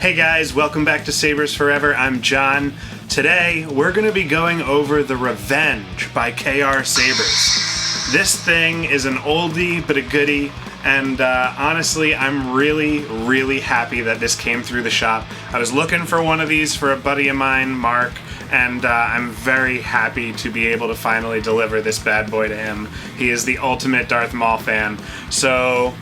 Hey guys, welcome back to Sabers Forever. I'm John. Today, we're going to be going over the Revenge by KR Sabers. This thing is an oldie but a goodie, and honestly, I'm really happy that this came through the shop. I was looking for one of these for a buddy of mine, Mark, and I'm very happy to be able to finally deliver this bad boy to him. He is the ultimate Darth Maul fan. So,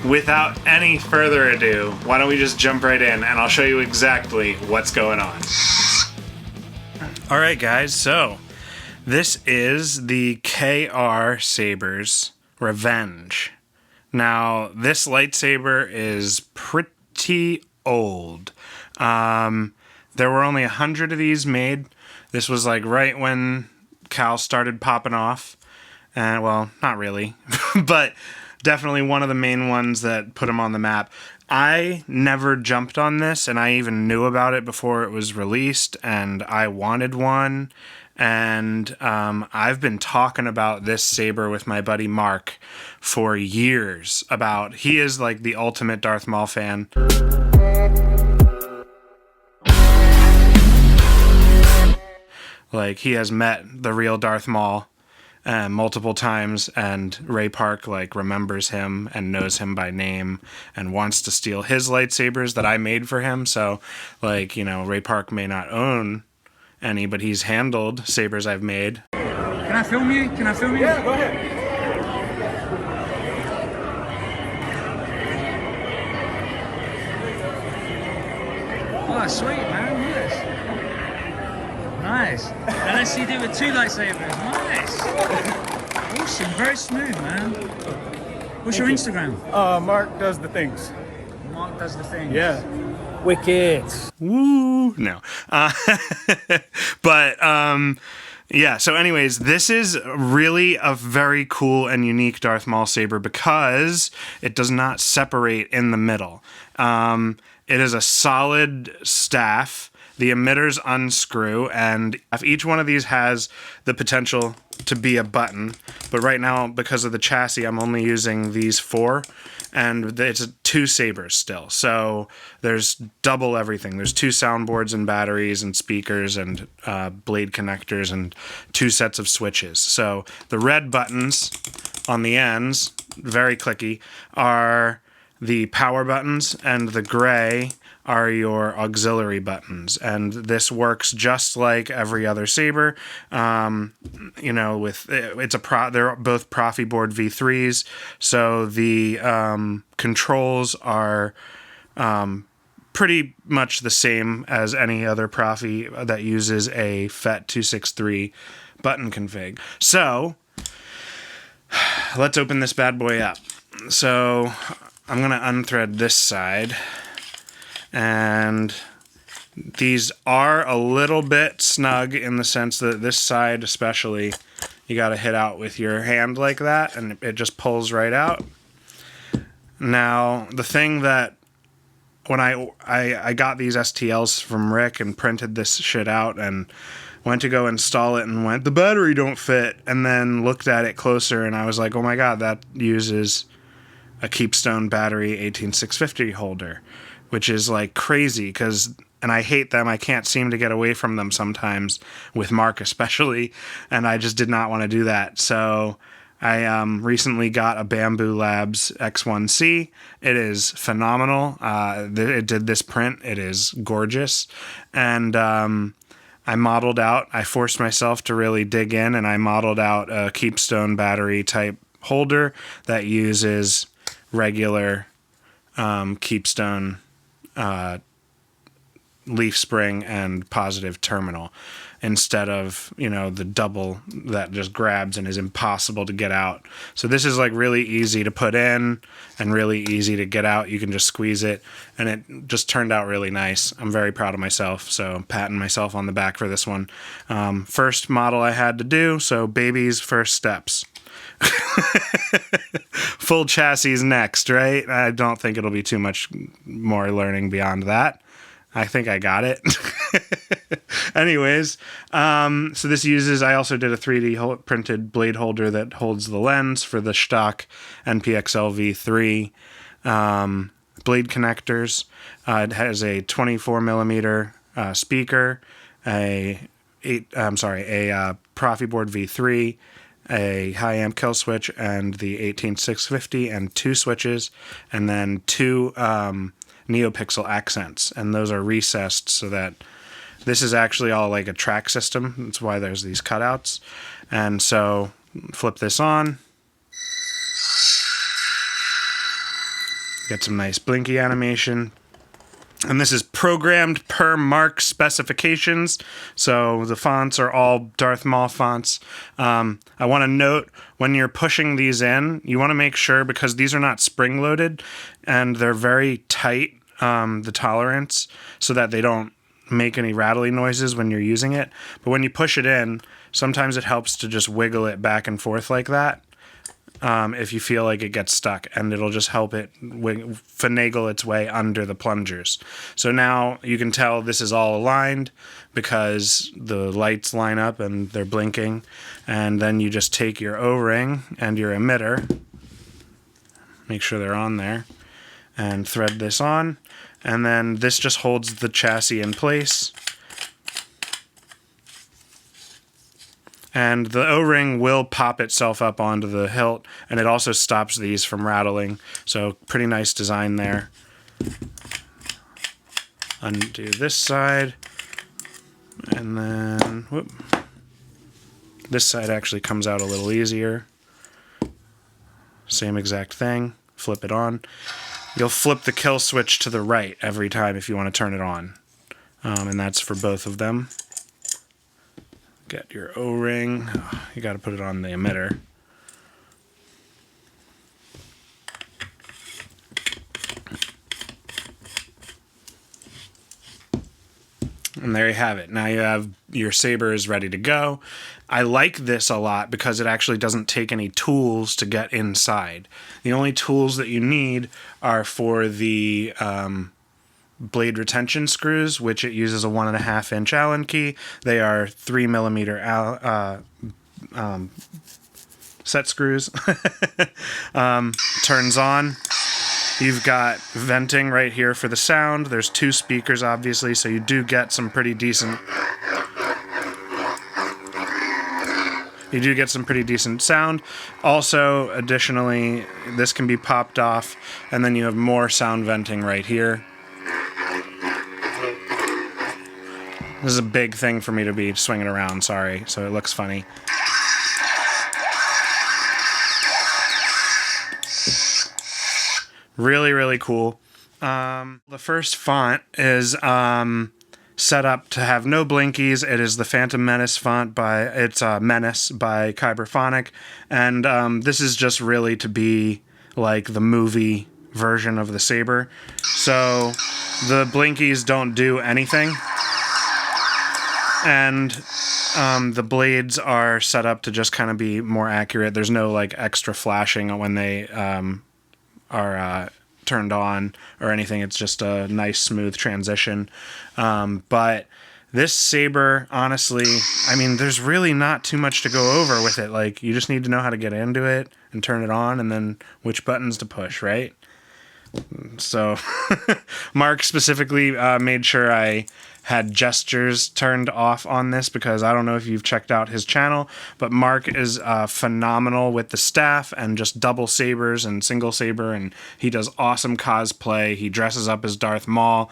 without any further ado, why don't we just jump right in and I'll show you exactly what's going on. Alright guys, so this is the KR Sabers Revenge. Now, this lightsaber is pretty old. There were only 100 of these made. This was like right when Cal started popping off. Well, not really, but definitely one of the main ones that put him on the map. I never jumped on this, and I even knew about it before it was released, and I wanted one. And I've been talking about this saber with my buddy Mark for years. He is like the ultimate Darth Maul fan. Like, he has met the real Darth Maul multiple times, and Ray Park like remembers him and knows him by name and wants to steal his lightsabers that I made for him. So, like, you know, Ray Park may not own any, but he's handled sabers I've made. Can I film you? Can I film you? Yeah, go ahead. Oh, sweet, man. Nice. Now let's see you do it with two lightsabers. Nice. Awesome. Very smooth, man. What's your Instagram? Mark does the things. Mark does the things. Yeah. Wicked. Woo! No. Yeah, so anyways, this is really a very cool and unique Darth Maul saber because it does not separate in the middle. It is a solid staff. The emitters unscrew, and each one of these has the potential to be a button. But right now, because of the chassis, I'm only using these 4, and it's 2 sabers still. So there's double everything. There's 2 soundboards and batteries and speakers and blade connectors and 2 sets of switches. So the red buttons on the ends, very clicky, are the power buttons, and the gray are your auxiliary buttons, and this works just like every other saber. You know, they're both proffieboard V3s, so the controls are pretty much the same as any other proffi that uses a FET263 button config. So let's open this bad boy up. So I'm gonna unthread this side. And these are a little bit snug in the sense that this side especially, you got to hit out with your hand like that, and it just pulls right out. Now, the thing that when I got these STLs from Rick and printed this shit out and went to go install it and went, the battery don't fit, and then looked at it closer and I was like, oh my god, that uses a Keepstone battery 18650 holder. Which is like crazy and I hate them. I can't seem to get away from them sometimes, with Mark especially, and I just did not want to do that. So I recently got a Bamboo Labs X1C. It is phenomenal. It did this print. It is gorgeous. And I forced myself to really dig in, and I modeled out a Keepstone battery type holder that uses regular Keepstone leaf spring and positive terminal instead of, you know, the double that just grabs and is impossible to get out. So this is like really easy to put in and really easy to get out. You can just squeeze it, and it just turned out really nice. I'm very proud of myself, so I'm patting myself on the back for this one. First model I had to do, so baby's first steps. Full chassis next, right? I don't think it'll be too much more learning beyond that. I think I got it. Anyways, so this uses, I also did a 3D printed blade holder that holds the lens for the stock NPXL V3. blade connectors. It has a 24 millimeter speaker, a proffieboard V3, a high amp kill switch, and the 18650, and 2 switches, and then 2 NeoPixel accents, and those are recessed so that this is actually all like a track system. That's why there's these cutouts. And so flip this on. Get some nice blinky animation. And this is programmed per Mark specifications. So the fonts are all Darth Maul fonts. I want to note, when you're pushing these in, you want to make sure, because these are not spring-loaded, and they're very tight, the tolerance, so that they don't make any rattly noises when you're using it. But when you push it in, sometimes it helps to just wiggle it back and forth like that. If you feel like it gets stuck, and it'll just help it finagle its way under the plungers. So now you can tell this is all aligned because the lights line up and they're blinking. And then you just take your O-ring and your emitter, make sure they're on there, and thread this on. And then this just holds the chassis in place. And the O-ring will pop itself up onto the hilt, and it also stops these from rattling. So pretty nice design there. Undo this side. And then, whoop. This side actually comes out a little easier. Same exact thing. Flip it on. You'll flip the kill switch to the right every time if you want to turn it on. And that's for both of them. Get your O-ring. Oh, you got to put it on the emitter. And there you have it. Now you have your saber is ready to go. I like this a lot because it actually doesn't take any tools to get inside. The only tools that you need are for the blade retention screws, which it uses a 1.5 inch Allen key. They are 3 millimeter set screws. Turns on. You've got venting right here for the sound. There's 2 speakers, obviously, so you do get some pretty decent. You do get some pretty decent sound. Also, additionally, this can be popped off, and then you have more sound venting right here. This is a big thing for me to be swinging around, sorry, so it looks funny. Really, really cool. The first font is set up to have no blinkies. It is the Phantom Menace font Menace by Kyberphonic, and this is just really to be like the movie version of the saber. So the blinkies don't do anything, and the blades are set up to just kind of be more accurate. There's no like extra flashing when they are turned on or anything. It's just a nice smooth transition. But this saber, honestly, I mean, there's really not too much to go over with it. Like, you just need to know how to get into it and turn it on, and then which buttons to push, right? So Mark specifically made sure I had gestures turned off on this, because I don't know if you've checked out his channel, but Mark is phenomenal with the staff and just double sabers and single saber, and he does awesome cosplay. He dresses up as Darth Maul.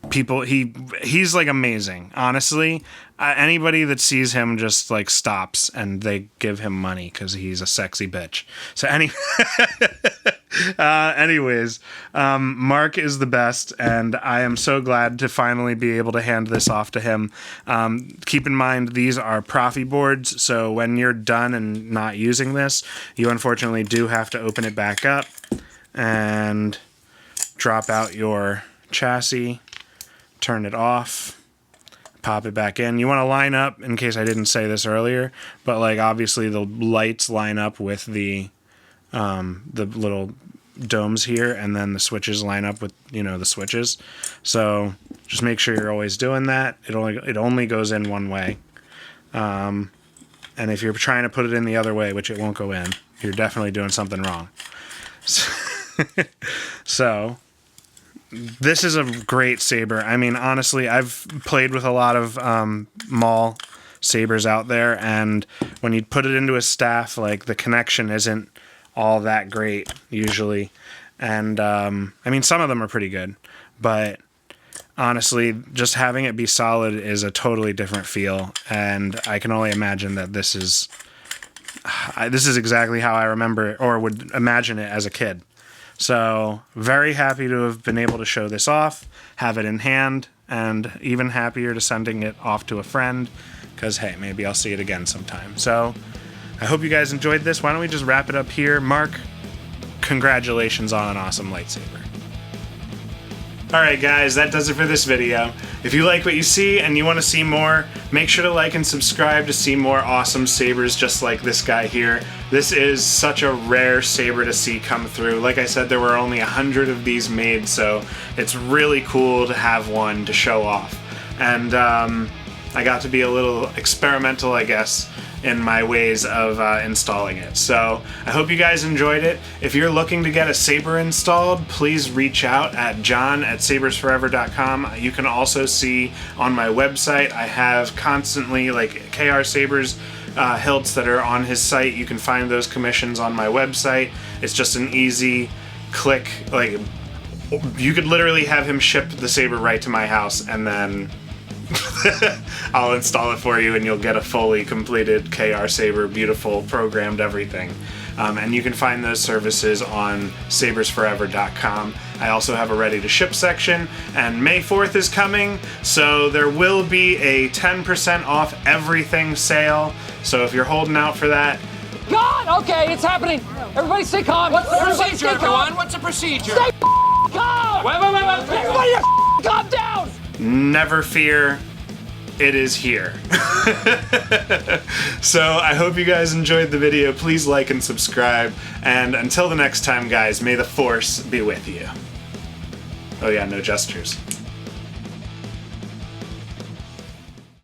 People, he's like amazing, honestly. Anybody that sees him just like stops and they give him money because he's a sexy bitch. So anyways, Mark is the best, and I am so glad to finally be able to hand this off to him. Keep in mind, these are proffieboards, so when you're done and not using this, you unfortunately do have to open it back up and drop out your chassis, turn it off, pop it back in. You want to line up, in case I didn't say this earlier, but like obviously the lights line up with the little domes here, and then the switches line up with, you know, the switches. So just make sure you're always doing that. It only goes in one way. And if you're trying to put it in the other way, which it won't go in, you're definitely doing something wrong. So this is a great saber. I mean, honestly, I've played with a lot of Maul sabers out there, and when you put it into a staff, like the connection isn't all that great usually. And I mean, some of them are pretty good, but honestly, just having it be solid is a totally different feel, and I can only imagine that this is exactly how I remember it, or would imagine it as a kid. So very happy to have been able to show this off, have it in hand, and even happier to sending it off to a friend, because hey, maybe I'll see it again sometime. So I hope you guys enjoyed this. Why don't we just wrap it up here? Mark, congratulations on an awesome lightsaber. Alright guys, that does it for this video. If you like what you see and you want to see more, make sure to like and subscribe to see more awesome sabers just like this guy here. This is such a rare saber to see come through. Like I said, there were only 100 of these made, so it's really cool to have one to show off. And I got to be a little experimental, I guess, in my ways of installing it. So I hope you guys enjoyed it. If you're looking to get a saber installed, please reach out at john@sabersforever.com. You can also see on my website, I have constantly like KR Sabers hilts that are on his site. You can find those commissions on my website. It's just an easy click. Like, you could literally have him ship the saber right to my house, and then I'll install it for you and you'll get a fully completed KR saber, beautiful, programmed everything. And you can find those services on sabersforever.com. I also have a ready to ship section, and May 4th is coming, so there will be a 10% off everything sale. So if you're holding out for that, God! Okay, it's happening. Everybody stay calm. What's the procedure, everyone? What's the procedure? Stay calm! Wait. Everybody calm down! never fear, it is here. So I hope you guys enjoyed the video. Please like and subscribe, and until the next time guys, may the force be with you. Oh yeah, no gestures.